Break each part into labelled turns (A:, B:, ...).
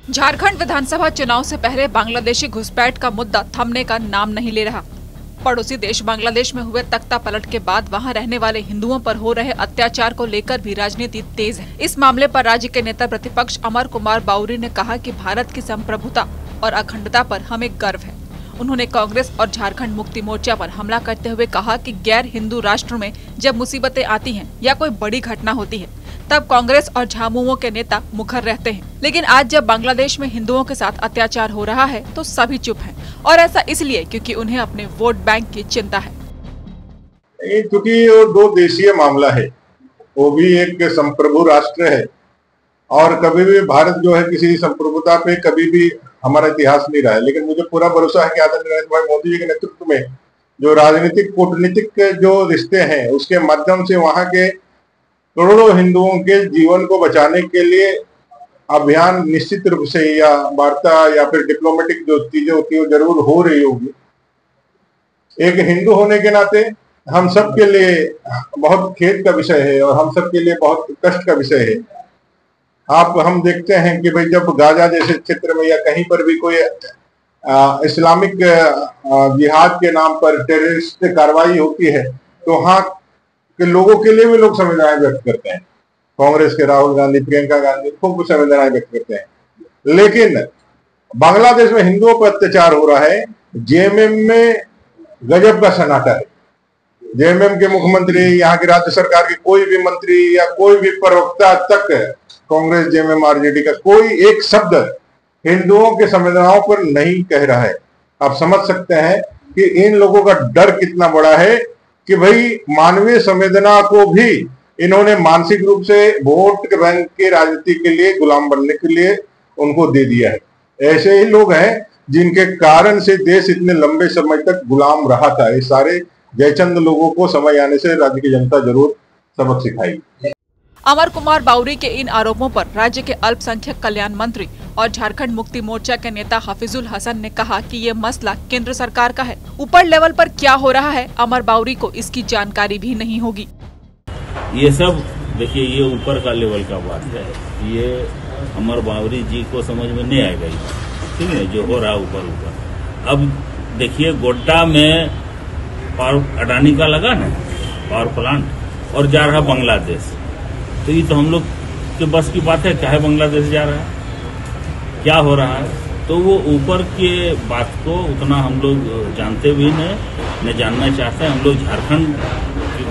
A: झारखंड विधानसभा चुनाव से पहले बांग्लादेशी घुसपैठ का मुद्दा थमने का नाम नहीं ले रहा। पड़ोसी देश बांग्लादेश में हुए तख्ता पलट के बाद वहां रहने वाले हिंदुओं पर हो रहे अत्याचार को लेकर भी राजनीति तेज है। इस मामले पर राज्य के नेता प्रतिपक्ष अमर कुमार बाउरी ने कहा कि भारत की संप्रभुता और अखंडता पर हमें गर्व है। उन्होंने कांग्रेस और झारखंड मुक्ति मोर्चा पर हमला करते हुए कहा कि गैर हिंदू राष्ट्र में जब मुसीबतें आती हैं या कोई बड़ी घटना होती है तब कांग्रेस और झामुमो के नेता मुखर रहते हैं, लेकिन आज जब बांग्लादेश में हिंदुओं के साथ अत्याचार हो रहा है तो सभी चुप हैं, और ऐसा इसलिए क्योंकि उन्हें अपने वोट बैंक की चिंता है।
B: क्योंकि ये दो देशीय मामला है, वो भी एक संप्रभु राष्ट्र है और कभी भी भारत जो है किसी संप्रभुता पे कभी भी हमारा इतिहास नहीं रहा है। लेकिन मुझे पूरा भरोसा है कि आदरणीय नरेंद्र भाई मोदी जी के नेतृत्व में जो राजनीतिक कूटनीतिक जो रिश्ते हैं उसके माध्यम से वहां के करोड़ों हिंदुओं के जीवन को बचाने के लिए अभियान निश्चित रूप से या वार्ता या फिर डिप्लोमेटिक जो चीजें होती है वो जरूर हो रही होगी। एक हिंदू होने के नाते हम सब के लिए बहुत खेद का विषय है और हम सब के लिए बहुत कष्ट का विषय है। हम देखते हैं कि भाई जब गाजा जैसे क्षेत्र में या कहीं पर भी कोई इस्लामिक जिहाद के नाम पर टेररिस्ट कार्रवाई होती है तो वहां के लोगों के लिए भी लोग संवेदनाएं व्यक्त करते हैं। कांग्रेस के राहुल गांधी, प्रियंका गांधी खूब संवेदनाएं व्यक्त करते हैं। लेकिन बांग्लादेश में हिंदुओं पर अत्याचार हो रहा है, जेएमएम में गजब का सन्नाटा है। जेएमएम के मुख्यमंत्री, यहाँ की राज्य सरकार के कोई भी मंत्री या कोई भी प्रवक्ता तक कांग्रेस, जेएमएम, आरजेडी का कोई एक शब्द हिंदुओं के संवेदनाओं पर नहीं कह रहा है। आप समझ सकते हैं कि इन लोगों का डर कितना बड़ा है कि भाई मानवीय संवेदना को भी इन्होंने मानसिक रूप से वोट बैंक के राजनीति के लिए गुलाम बनने के लिए उनको दे दिया है। ऐसे ही लोग हैं जिनके कारण से देश इतने लंबे समय तक गुलाम रहा था। ये सारे जयचंद लोगों को समय आने से राज्य की जनता जरूर सबक सिखाएगी।
A: अमर कुमार बाउरी के इन आरोपों पर राज्य के अल्पसंख्यक कल्याण मंत्री और झारखंड मुक्ति मोर्चा के नेता हफीजुल हसन ने कहा कि ये मसला केंद्र सरकार का है। ऊपर लेवल पर क्या हो रहा है अमर बाउरी को इसकी जानकारी भी नहीं होगी।
C: ये सब देखिए, ये ऊपर का लेवल का बात है, ये अमर बाउरी जी को समझ में नहीं आएगा। ठीक है, जो हो रहा है ऊपर। अब देखिए, गोड्डा में पावर अडानी का लगा ना पावर प्लांट और जा रहा बांग्लादेश, तो ये तो हम लोग के बस की बात है। चाहे बांग्लादेश जा रहा है, क्या हो रहा है, तो वो ऊपर के बात को उतना हम लोग जानते भी नहीं जानना चाहते हैं। हम लोग झारखंड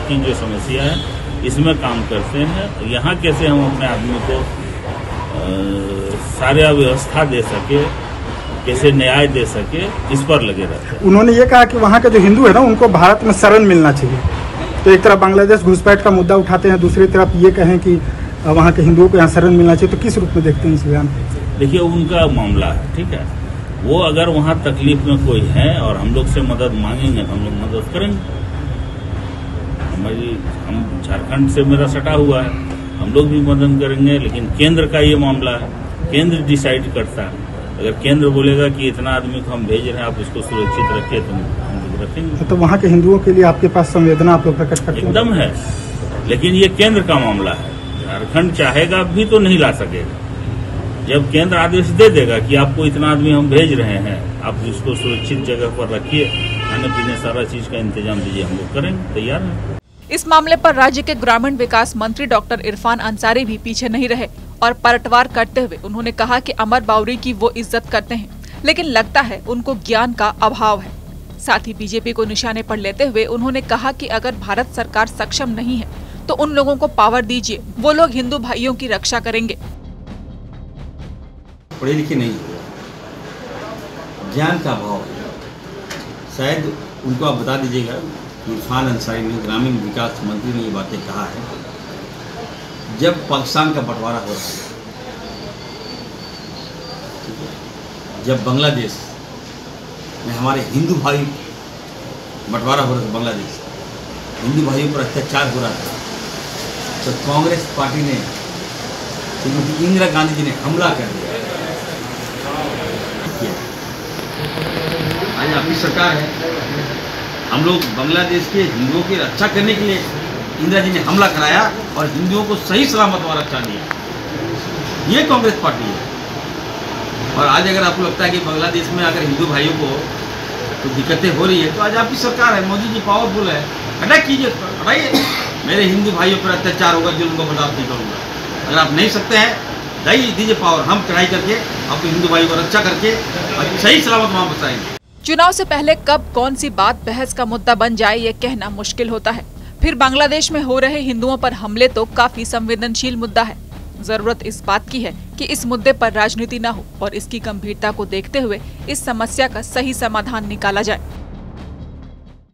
C: की जो समस्या है इसमें काम करते हैं। यहाँ कैसे हम अपने आदमी को सारा व्यवस्था दे सके, कैसे न्याय दे सके, इस पर लगे रहते हैं।
D: उन्होंने ये कहा कि वहाँ के जो हिंदू है ना उनको भारत में शरण मिलना चाहिए। तो एक तरफ बांग्लादेश घुसपैठ का मुद्दा उठाते हैं, दूसरी तरफ ये कहें कि वहाँ के हिंदुओं को यहाँ शरण मिलना चाहिए। तो किस रूप में देखते हैं इस बयान?
C: देखिए, उनका मामला है, ठीक है। वो अगर वहाँ तकलीफ में कोई है और हम लोग से मदद मांगेंगे तो हम लोग मदद करेंगे। हम झारखंड से मेरा सटा हुआ है, हम लोग भी मदद करेंगे। लेकिन केंद्र का ये मामला है, केंद्र डिसाइड करता है। अगर केंद्र बोलेगा कि इतना आदमी को हम भेज रहे हैं, आप उसको सुरक्षित रखिए, तो हम लोग रखेंगे।
D: तो वहाँ के हिंदुओं के लिए आपके पास संवेदना आप लोग प्रकट करते हैं?
C: एकदम है, लेकिन ये केंद्र का मामला है। झारखंड चाहेगा भी तो नहीं ला सकेगा। जब केंद्र आदेश दे देगा कि आपको इतना आदमी हम भेज रहे हैं, आप इसको सुरक्षित जगह पर रखिए, खाने पीने सारा चीज का इंतजाम दीजिए, हम लोग करेंगे, तैयार हैं।
A: इस मामले पर राज्य के ग्रामीण विकास मंत्री डॉक्टर इरफान अंसारी भी पीछे नहीं रहे और पलटवार करते हुए उन्होंने कहा कि अमर बाउरी की वो इज्जत करते हैं, लेकिन लगता है उनको ज्ञान का अभाव है। साथ ही बीजेपी को निशाने पर लेते हुए उन्होंने कहा कि अगर भारत सरकार सक्षम नहीं है तो उन लोगों को पावर दीजिए, वो लोग हिंदू भाइयों की रक्षा करेंगे।
E: पढ़े लिखे नहीं, ज्ञान का अभाव है। शायद उनको आप बता दीजिएगा, इरफान अंसारी ने, ग्रामीण विकास मंत्री ने ये बातें कहा है जब पाकिस्तान का बंटवारा हो रहा है, जब बांग्लादेश में हमारे हिंदू भाई बंटवारा हो रहा था, बांग्लादेश हिंदू भाइयों पर अत्याचार हो रहा था, तो कांग्रेस पार्टी ने, श्रीमती इंदिरा गांधी जी ने हमला कर दिया। आज आपकी सरकार है, हम लोग बांग्लादेश के हिंदुओं की रक्षा करने के लिए इंदिरा जी ने हमला कराया और हिंदुओं को सही सलामत वहाँ रक्षा दिया। ये कांग्रेस पार्टी है। और आज अगर आपको लगता है कि बांग्लादेश में अगर हिंदू भाइयों को तो दिक्कतें हो रही है, तो आज आपकी सरकार है, मोदी जी पावरफुल है, अटैक कीजिए, हटाइए। मेरे हिंदू भाइयों पर अत्याचार होगा, जुल्म को बर्दाश्त नहीं करूँगा। अगर आप नहीं सकते हैं, दीजिए पावर, हम चढ़ाई करके आपको हिंदू भाइयों को रक्षा करके सही सलामत वहाँ बचाएंगे।
A: चुनाव से पहले कब कौन सी बात बहस का मुद्दा बन जाए ये कहना मुश्किल होता है। फिर बांग्लादेश में हो रहे हिंदुओं पर हमले तो काफी संवेदनशील मुद्दा है। जरूरत इस बात की है कि इस मुद्दे पर राजनीति न हो और इसकी गंभीरता को देखते हुए इस समस्या का सही समाधान निकाला जाए।